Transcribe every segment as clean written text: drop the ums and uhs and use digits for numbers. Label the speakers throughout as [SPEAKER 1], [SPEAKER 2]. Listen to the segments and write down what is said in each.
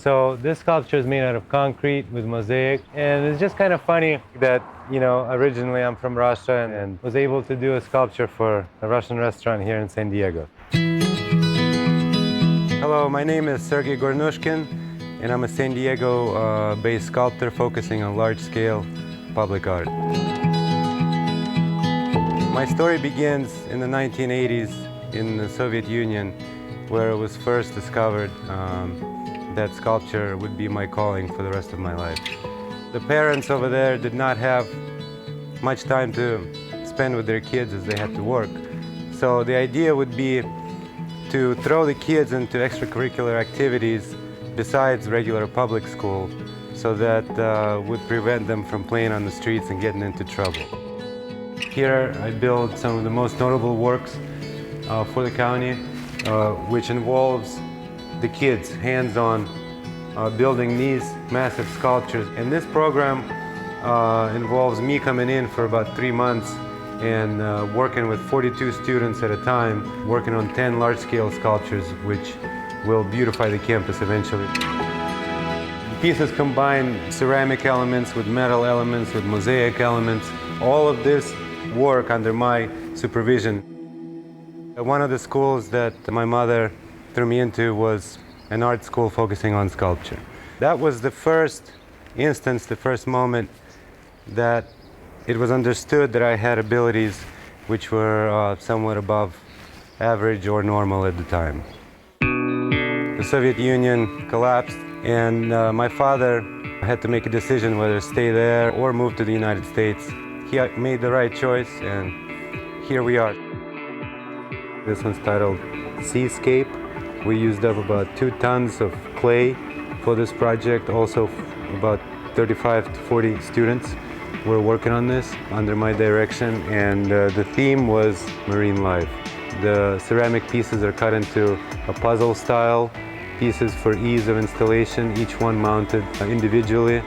[SPEAKER 1] So this sculpture is made out of concrete with mosaic, and it's just kind of funny that, originally I'm from Russia and was able to do a sculpture for a Russian restaurant here in San Diego. Hello, my name is Sergey Gornushkin, and I'm a San Diego-based sculptor focusing on large-scale public art. My story begins in the 1980s in the Soviet Union, where it was first discovered that sculpture would be my calling for the rest of my life. The parents over there did not have much time to spend with their kids as they had to work. So the idea would be to throw the kids into extracurricular activities besides regular public school, so that would prevent them from playing on the streets and getting into trouble. Here I build some of the most notable works for the county, which involves the kids hands-on building these massive sculptures. And this program involves me coming in for about 3 months and working with 42 students at a time, working on 10 large-scale sculptures which will beautify the campus eventually. The pieces combine ceramic elements with metal elements, with mosaic elements. All of this work under my supervision. One of the schools that my mother threw me into was an art school focusing on sculpture. That was the first instance, the first moment that it was understood that I had abilities which were somewhat above average or normal at the time. The Soviet Union collapsed, and my father had to make a decision whether to stay there or move to the United States. He made the right choice, and here we are. This one's titled Seascape. We used up about 2 tons of clay for this project. Also, about 35 to 40 students were working on this under my direction, and the theme was marine life. The ceramic pieces are cut into a puzzle style, pieces for ease of installation, each one mounted individually.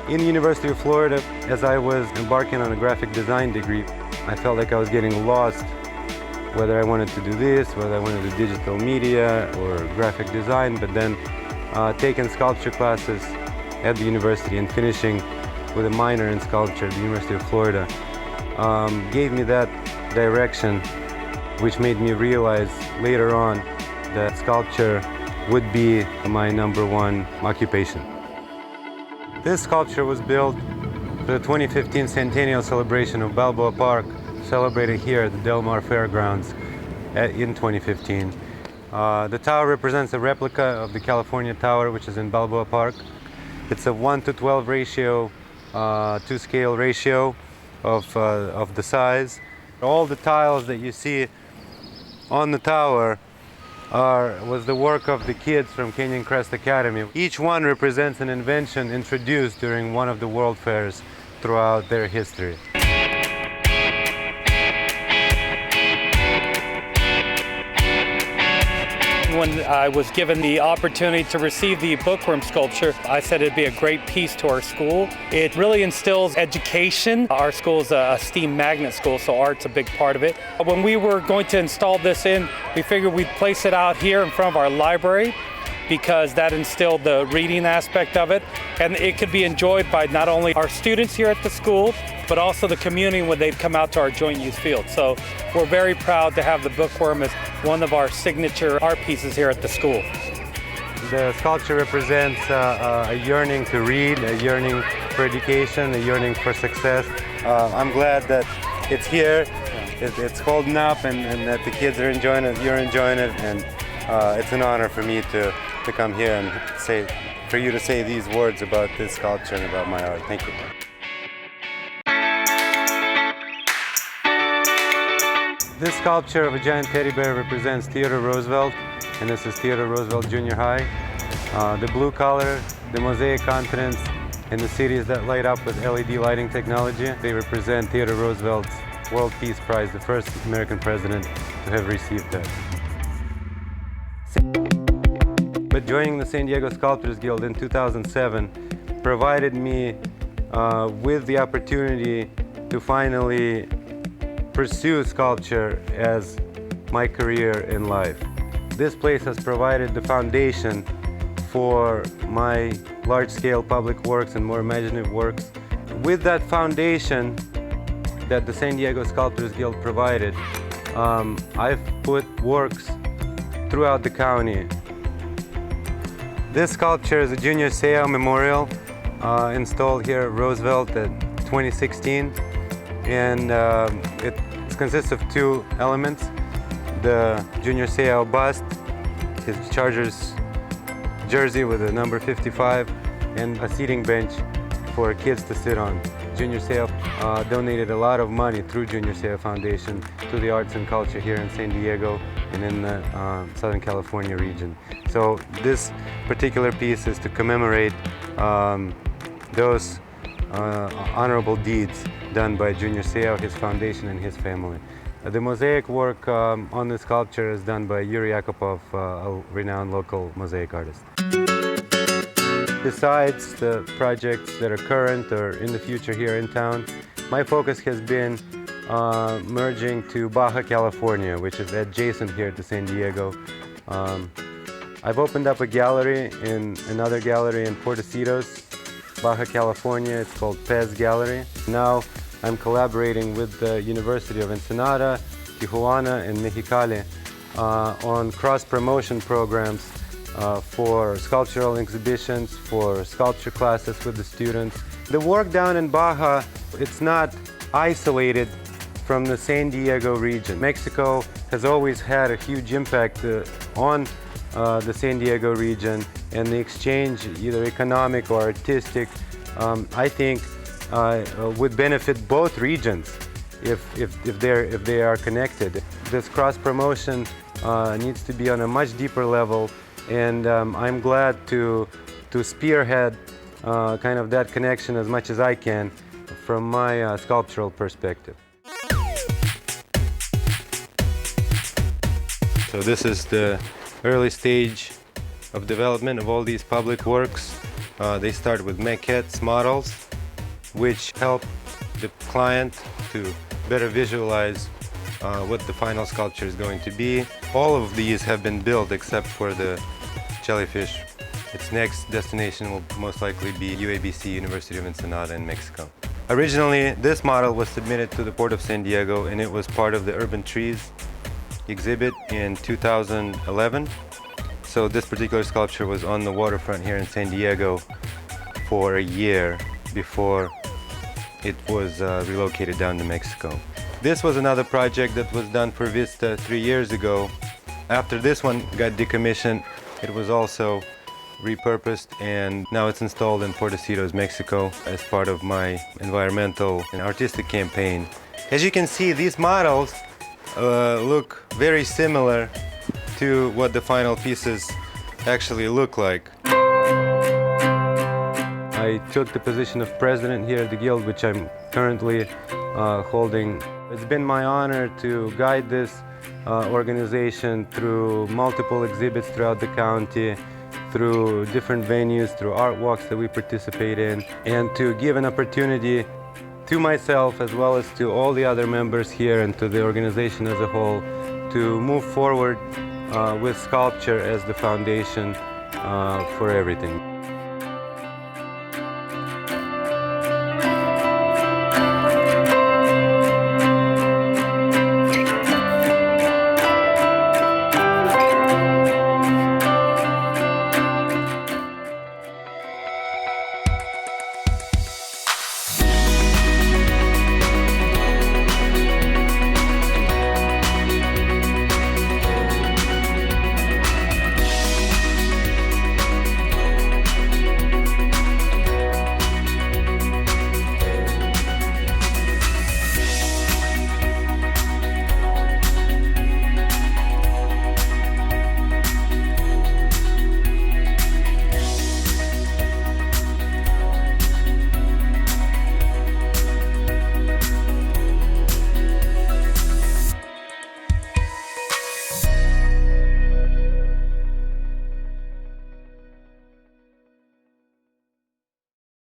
[SPEAKER 1] In the University of Florida, as I was embarking on a graphic design degree, I felt like I was getting lost, whether I wanted to do this, whether I wanted to do digital media or graphic design. But then taking sculpture classes at the university and finishing with a minor in sculpture at the University of Florida gave me that direction, which made me realize later on that sculpture would be my #1 occupation. This sculpture was built for the 2015 centennial celebration of Balboa Park, celebrated here at the Del Mar Fairgrounds in 2015. The tower represents a replica of the California Tower, which is in Balboa Park. It's a 1:12 ratio, to scale ratio of the size. All the tiles that you see on the tower was the work of the kids from Canyon Crest Academy. Each one represents an invention introduced during one of the world fairs throughout their history.
[SPEAKER 2] When I was given the opportunity to receive the bookworm sculpture, I said it'd be a great piece to our school. It really instills education. Our school is a STEAM magnet school, so art's a big part of it. When we were going to install this in, we figured we'd place it out here in front of our library, because that instilled the reading aspect of it, and it could be enjoyed by not only our students here at the school, but also the community when they'd come out to our joint use field. So we're very proud to have the bookworm as one of our signature art pieces here at the school.
[SPEAKER 1] The sculpture represents a yearning to read, a yearning for education, a yearning for success. I'm glad that it's here, it's holding up, and that the kids are enjoying it, you're enjoying it, and it's an honor for me to come here and for you to say these words about this sculpture and about my art. Thank you. This sculpture of a giant teddy bear represents Theodore Roosevelt, and this is Theodore Roosevelt Junior High. The blue color, the mosaic continents, and the cities that light up with LED lighting technology, they represent Theodore Roosevelt's World Peace Prize, the first American president to have received that. But joining the San Diego Sculptors Guild in 2007 provided me with the opportunity to finally pursue sculpture as my career in life. This place has provided the foundation for my large-scale public works and more imaginative works. With that foundation that the San Diego Sculptors Guild provided, I've put works throughout the county. This sculpture is a Junior Seau memorial installed here at Roosevelt in 2016, and it consists of two elements: the Junior Seau bust, his Chargers jersey with the number 55, and a seating bench for kids to sit on. Junior Seau donated a lot of money through Junior Seau Foundation to the arts and culture here in San Diego and in the Southern California region. So this particular piece is to commemorate those honorable deeds done by Junior Seau, his foundation, and his family. The mosaic work on the sculpture is done by Yuri Yakupov, a renowned local mosaic artist. Besides the projects that are current or in the future here in town, my focus has been merging to Baja, California, which is adjacent here to San Diego. I've opened up a gallery in another gallery in Portecitos, Baja, California. It's called Pez Gallery. Now I'm collaborating with the University of Ensenada, Tijuana, and Mexicali on cross-promotion programs for sculptural exhibitions, for sculpture classes with the students. The work down in Baja, it's not isolated from the San Diego region. Mexico has always had a huge impact on the San Diego region, and the exchange, either economic or artistic, I think would benefit both regions if they are connected. This cross-promotion needs to be on a much deeper level, and I'm glad to spearhead kind of that connection as much as I can from my sculptural perspective. So this is the early stage of development of all these public works. They start with maquettes, models, which help the client to better visualize what the final sculpture is going to be. All of these have been built except for the jellyfish. Its next destination will most likely be UABC, University of Ensenada in Mexico. Originally, this model was submitted to the Port of San Diego, and it was part of the Urban Trees exhibit in 2011. So this particular sculpture was on the waterfront here in San Diego for a year before it was relocated down to Mexico. This was another project that was done for Vista 3 years ago. After this one got decommissioned, it was also repurposed, and now it's installed in Portecitos, Mexico, as part of my environmental and artistic campaign. As you can see, these models look very similar to what the final pieces actually look like. I took the position of president here at the Guild, which I'm currently holding. It's been my honor to guide this organization through multiple exhibits throughout the county, through different venues, through art walks that we participate in, and to give an opportunity to myself as well as to all the other members here and to the organization as a whole to move forward with sculpture as the foundation for everything.